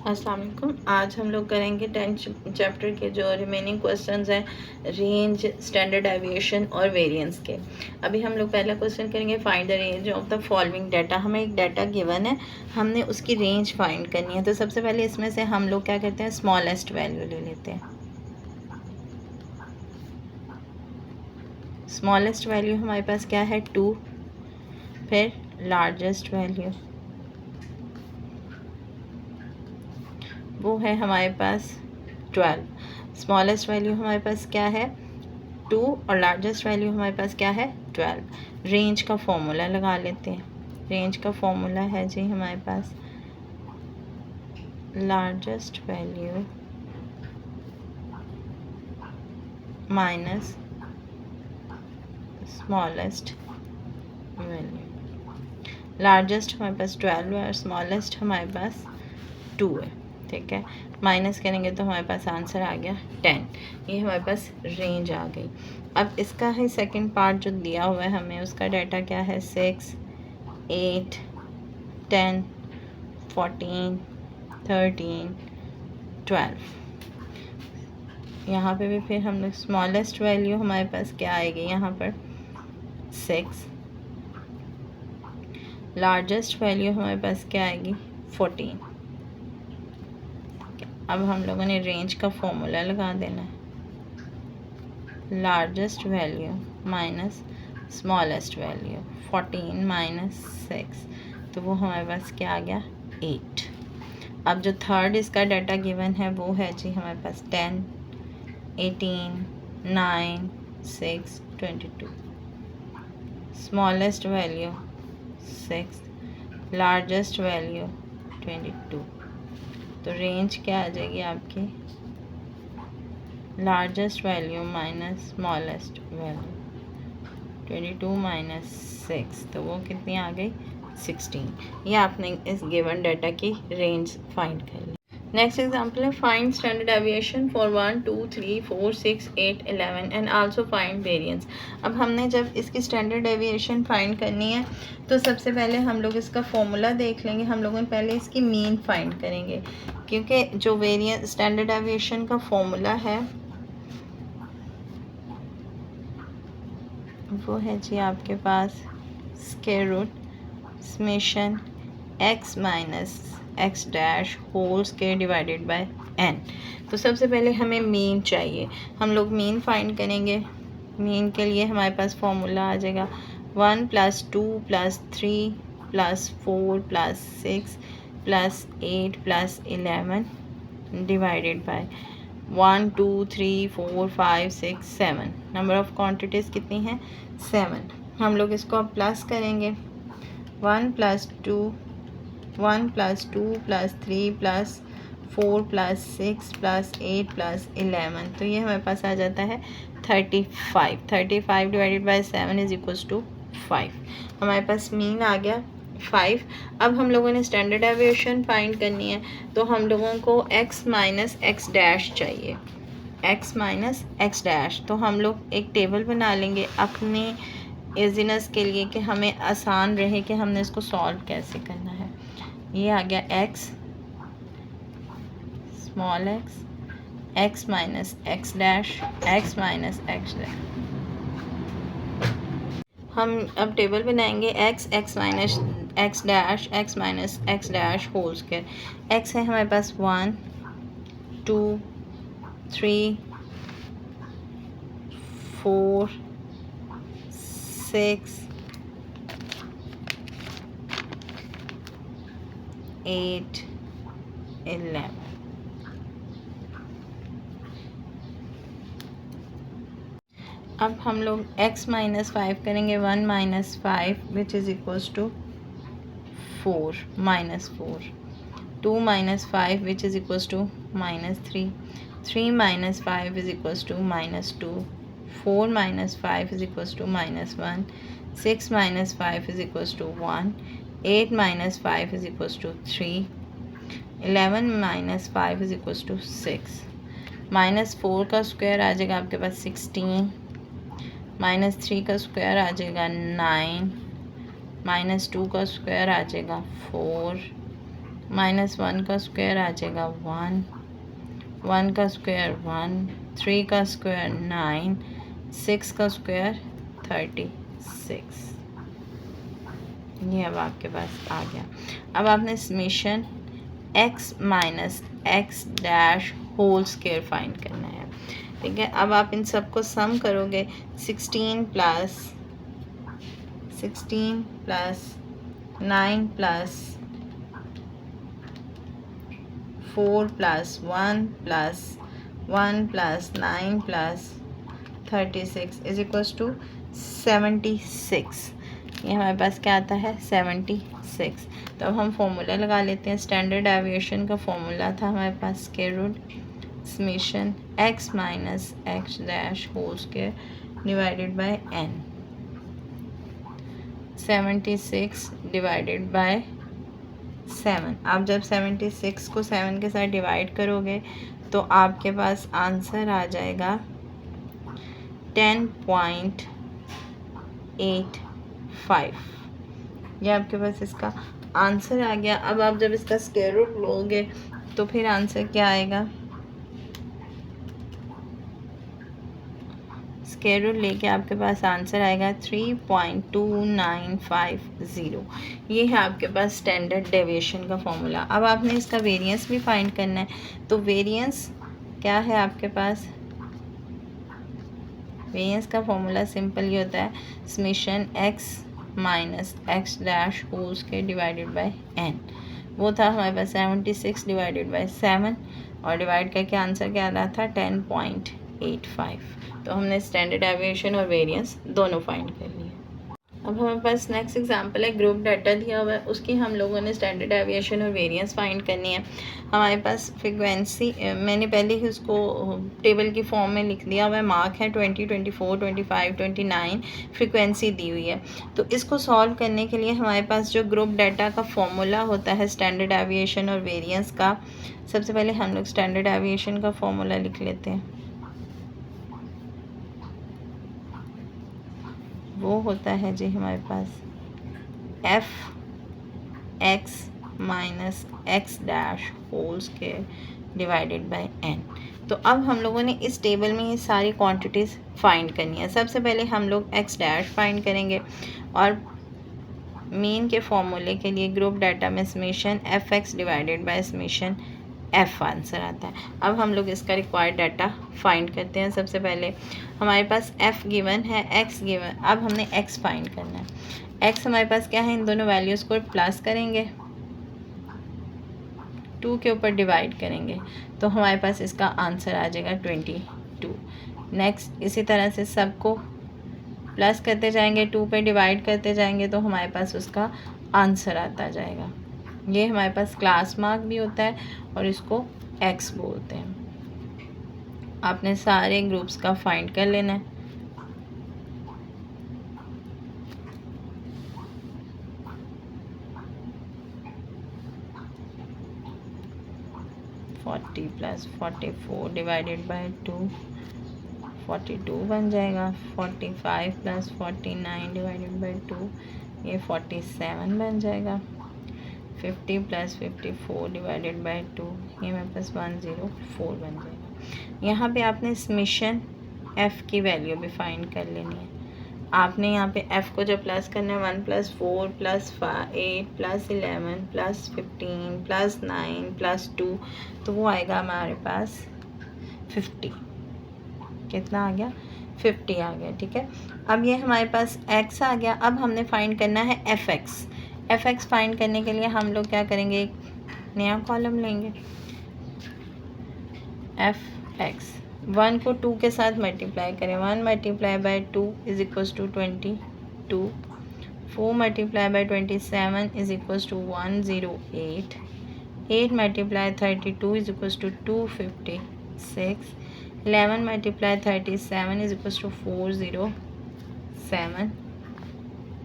अस्सलाम वालेकुम। आज हम लोग करेंगे 10th चैप्टर के जो रिमेनिंग क्वेश्चंस हैं, रेंज, स्टैंडर्ड डेविएशन और वेरिएंस के। अभी हम लोग पहला क्वेश्चन करेंगे, find the range of the following data. हमें एक डाटा गिवन है, हमने उसकी रेंज फाइंड करनी है। तो सबसे पहले इसमें से हम लोग क्या करते हैं, स्मॉलेस्ट वैल्यू ले लेते हैं। स्मॉलेस्ट वैल्यू हमारे पास क्या है, 2। फिर लार्जेस्ट वैल्यू वो है हमारे पास 12। स्मॉलेस्ट वैल्यू हमारे पास क्या है, 2, और लार्जेस्ट वैल्यू हमारे पास क्या है, 12। रेंज का फॉर्मूला लगा लेते हैं। रेंज का फॉर्मूला है जी हमारे पास largest value minus smallest value. Largest हमारे पास 12 है और स्मॉलेस्ट हमारे पास 2 है। ठीक है, माइनस करेंगे तो हमारे पास आंसर आ गया 10। ये हमारे पास रेंज आ गई। अब इसका है सेकंड पार्ट जो दिया हुआ है हमें, उसका डाटा क्या है, 6, 8, 10, 14, 13, 12। यहाँ पे भी फिर हम लोग स्मॉलेस्ट वैल्यू हमारे पास क्या आएगी, यहाँ पर 6। लार्जेस्ट वैल्यू हमारे पास क्या आएगी, 14। अब हम लोगों ने रेंज का फॉर्मूला लगा देना है। Largest value minus smallest value, 14 minus 6, तो वो हमारे पास क्या आ गया, 8। अब जो थर्ड इसका डाटा गिवन है वो है जी हमारे पास 10, 18, 9, 6, 22। Smallest value 6, largest value 22। तो रेंज क्या आ जाएगी आपकी, largest value minus smallest value, 22 minus 6, तो वो कितनी आ गई, 16। ये आपने इस गिवन डाटा की रेंज फाइंड कर ली। नेक्स्ट एग्जांपल है, find standard deviation for 1, 2, 3, 4, 6, 8, 11 and also find variance. अब हमने जब इसकी स्टैंडर्ड डेविएशन फाइंड करनी है तो सबसे पहले हम लोग इसका फॉर्मूला देख लेंगे। हम लोगों ने पहले इसकी मीन फाइंड करेंगे, क्योंकि जो वेरिएंस स्टैंडर्ड डेविएशन का फॉर्मूला है वो है जी आपके पास square root summation x minus x dash whole square divided by n। तो सबसे पहले हमें मीन चाहिए, हम लोग मीन फाइंड करेंगे। मीन के लिए हमारे पास फॉर्मूला आ जाएगा 1 + 2 + 3 + 4 + 6 + 8 + 11 divided by 1, 2, 3, 4, 5, 6, 7। Number of quantities कितनी हैं, 7। हम लोग इसको अब प्लस करेंगे, 1 + 2, 1 + 2 + 3 + 4 + 6 + 8 + 11, तो ये हमारे पास आ जाता है 35। 35 डिवाइडेड बाय 7 = 5। हमारे पास मीन आ गया 5। अब हम लोगों ने स्टैंडर्ड डेविएशन फाइंड करनी है, तो हम लोगों को x माइनस एक्स डैश चाहिए, x माइनस एक्स डैश। तो हम लोग एक टेबल बना लेंगे अपने इजीनेस के लिए कि हमें आसान रहे कि हमने इसको सॉल्व कैसे करना है। ये आ गया x small x minus x dash, x minus x dash. हम अब टेबल बनाएंगे x minus x dash, x minus x dash whole square. x है हमारे पास 1, 2, 3, 4, 6, 8, 11। अब हम लोग x माइनस 5 करेंगे, 1 minus 5 which is equals to 4 minus 4, 2 minus 5 which is equals to -3, 3 minus 5 is equals to -2, 4 minus 5 is equals to -1, 6 minus 5 is equals to 1, 8 minus 5 is equals to 3, 11 minus 5 is equals to 6। -4 का square आ जाएगा आपके पास 16, -3 का square आ जाएगा 9, -2 का square आ जाएगा 4, -1 का square आ जाएगा 1, 1 का स्क्वायर 1, 3 का स्क्वायर 9, 6 का स्क्वायर 36। ये अब आपके पास आ गया। अब आपने summation x minus x dash whole square find करना है। ठीक है, अब आप इन सबको सम करोगे। 16 plus 9 plus 4 plus 1 plus 1 plus 9 plus 36 is equals to 76। ये हमारे पास क्या आता है 76। तो अब हम फॉर्मूला लगा लेते हैं। स्टैंडर्ड डेविएशन का फॉर्मूला था हमारे पास square root summation x minus x dash whole square divided by n। 76 divided by 7। आप जब 76 को 7 के साथ डिवाइड करोगे तो आपके पास आंसर आ जाएगा 10.85। ये आपके पास इसका आंसर आ गया। अब आप जब इसका स्क्वायर रूट लोगे तो फिर आंसर क्या आएगा, स्क्वायर रूट लेके आपके पास आंसर आएगा 3.2950। ये है आपके पास स्टैंडर्ड डेविएशन का फॉर्मूला। अब आपने इसका वेरिएंस भी फाइंड करना है। तो वेरिएंस क्या है आपके पास, वेरिएंस का फॉर्मूला सिंपल ये होता है summation x minus x dash whole square divided by n। वो था हमारे पास 76 डिवाइडेड बाय 7 और डिवाइड करके आंसर क्या आ रहा था 10.85। तो हमने स्टैंडर्ड डेविएशन और वेरिएंस दोनों फाइंड कर लिए। अब हमारे पास नेक्स्ट एग्जांपल है, ग्रुप डाटा दिया हुआ है, उसकी हम लोगों ने स्टैंडर्ड डेविएशन और वेरिएंस फाइंड करनी है। हमारे पास फ्रीक्वेंसी मैंने पहले ही उसको टेबल की फॉर्म में लिख दिया हुआ है। मार्क है 20, 24, 25, 29 फ्रीक्वेंसी दी हुई है। तो इसको सॉल्व करने के लिए हमारे पास जो ग्रुप डाटा का फॉर्मूला होता है स्टैंडर्ड डेविएशन और वेरिएंस का, सबसे पहले हम लोग स्टैंडर्ड डेविएशन का फॉर्मूला लिख लेते हैं। वो होता है जी हमारे पास f x minus x dash whole square divided by n। तो अब हम लोगों ने इस टेबल में ये सारी क्वांटिटीज़ फाइंड करनी है। सबसे पहले हम लोग x डैश फाइंड करेंगे और मीन के फॉर्मूले के लिए ग्रुप डाटा में summation f x divided by summation F answer आता है। अब हम लोग इसका रिक्वायर्ड डाटा फाइंड करते हैं। सबसे पहले हमारे पास f गिवन है, x गिवन, अब हमने x फाइंड करना है। x हमारे पास क्या है, इन दोनों वैल्यूज़ को प्लस करेंगे, 2 के ऊपर डिवाइड करेंगे तो हमारे पास इसका आंसर आ जाएगा 22। नेक्स्ट इसी तरह से सबको प्लस करते जाएंगे, 2 पे डिवाइड करते जाएंगे तो हमारे पास उसका आंसर आता जाएगा। ये हमारे पास क्लास मार्क भी होता है और इसको x बोलते हैं। आपने सारे ग्रुप्स का फाइंड कर लेना है। (40 + 44 डिवाइडेड बाय 2 42 बन जाएगा। 45 + 49 डिवाइडेड बाय 2 ये 47 बन जाएगा। 50 + 54 डिवाइडेड बाय 2 ये मेरे पास 104 बन जाएगा। यहाँ पे आपने समेशन f की वैल्यू भी फाइंड कर लेनी है। आपने यहाँ पे f को जब प्लस करना है 1 + 4 + 8 + 11 + 15 + 9 + 2 तो वो आएगा हमारे पास 50। कितना आ गया, 50 आ गया। ठीक है, अब ये हमारे पास x आ गया। अब हमने फाइंड करना है एफ एक्स फाइंड करने के लिए हम लोग क्या करेंगे, एक नया कॉलम लेंगे। एफ एक्स 1 को 2 के साथ मल्टीप्लाई करें, 1 × 2 is equals to 22, 4 × 27 is equals to 108, 8 × 32 is equals to 256, 11 × 37 is equals to 407,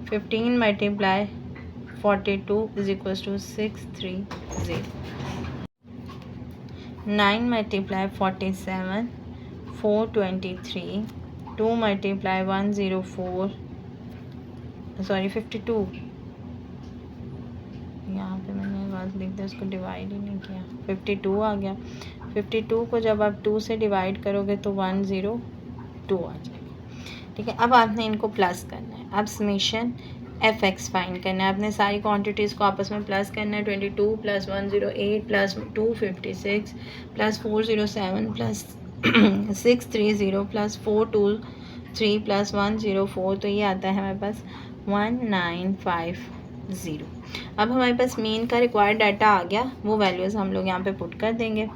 15 × 42 is equals to 630, 9 × 47 423, 2 × 104 52, यहाँ पे मैंने बात लिख दे, उसको डिवाइड ही नहीं किया, 52 आ गया। 52 को जब आप 2 से डिवाइड करोगे तो 102 आ जाएगा। ठीक है, अब आपने इनको प्लस करना है। अब समेशन एफ एक्स फाइंड करना है। आपने सारी क्वांटिटीज़ को आपस में प्लस करना है। 22 plus 108 plus 256 plus 407 plus 630 plus 423 plus 104, तो ये आता है हमारे पास 1950। अब हमारे पास मीन का रिक्वायर्ड डाटा आ गया, वो वैल्यूज़ हम लोग यहाँ पे पुट कर देंगे।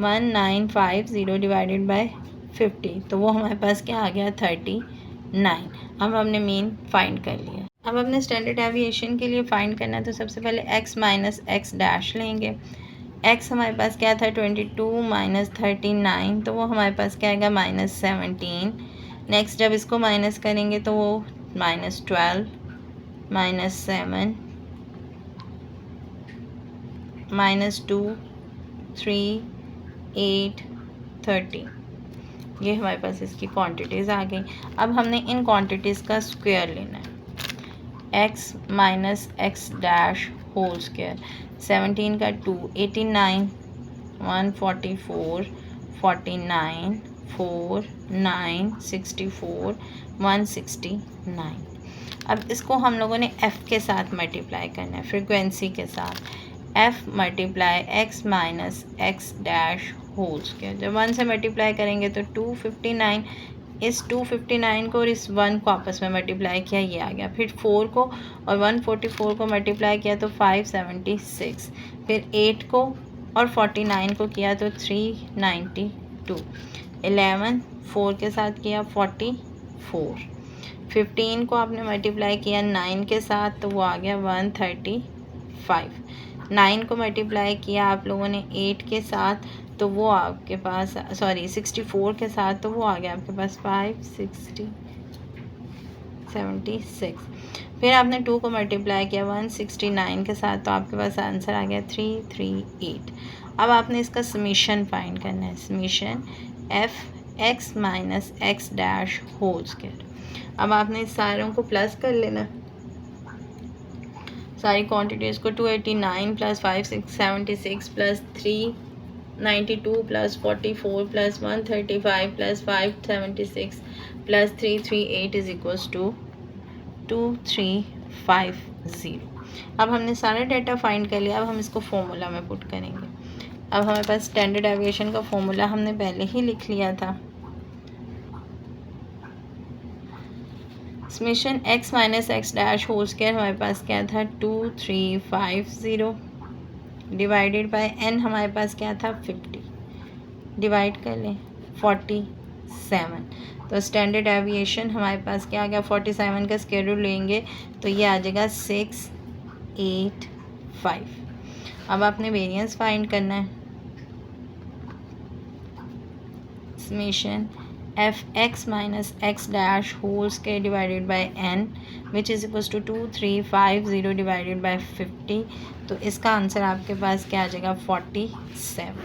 1950 डिवाइडेड बाय 50, तो वो हमारे पास क्या आ गया 39। अब हमने मीन फाइंड कर लिया। अब अपने स्टैंडर्ड एविएशन के लिए फ़ाइंड करना है, तो सबसे पहले x माइनस एक्स डैश लेंगे। x हमारे पास क्या था 22 माइनस 39, तो वो हमारे पास क्या आएगा -17। नेक्स्ट जब इसको माइनस करेंगे तो वो -12 -7 -2 3 8 30, ये हमारे पास इसकी क्वांटिटीज़ आ गई। अब हमने इन क्वांटिटीज़ का स्क्वायर लेना है। x minus x dash whole square, 17 का 2 89 144 49 4 9 64 169। अब इसको हम लोगों ने f के साथ मल्टीप्लाई करना है, फ्रीक्वेंसी के साथ। f multiply x minus x dash whole square, जब 1 से मल्टीप्लाई करेंगे तो 259, इस 259 को और इस 1 को आपस में मल्टीप्लाई किया, ये आ गया। फिर 4 को और 144 को मल्टीप्लाई किया तो 576, फिर 8 को और 49 को किया तो 392, 11 4 के साथ किया 44, 15 को आपने मल्टीप्लाई किया 9 के साथ तो वो आ गया 135, 9 को मल्टीप्लाई किया आप लोगों ने 8 के साथ तो वो आपके पास 64 के साथ तो वो आ गया आपके पास 576। फिर आपने 2 को मल्टीप्लाई किया 169 के साथ तो आपके पास आंसर आ गया 338। अब आपने इसका समीशन फाइंड करना है, summation f x minus x dash whole square. अब आपने इस सारों को प्लस कर लेना, सारी क्वांटिटीज़ को। 289 plus 576 plus 392 plus 44 plus 135 plus 576 plus 338 is equals to 2350। अब हमने सारा डाटा फाइंड कर लिया। अब हम इसको फॉर्मूला में पुट करेंगे। अब हमारे पास स्टैंडर्ड एविएशन का फॉर्मूला हमने पहले ही लिख लिया था। Summation x minus x dash whole square हमारे पास क्या था 2350 डिवाइडेड बाय n हमारे पास क्या था 50, डिवाइड कर लें 47, तो स्टैंडर्ड एविएशन हमारे पास क्या आ गया 47 का स्क्वायर रूट लेंगे तो ये आ जाएगा 685। अब आपने वेरिएंस फाइंड करना है, summation f x minus x dash whole square divided by n which is equals to 2350 divided by 50, तो इसका आंसर आपके पास क्या आ जाएगा 47।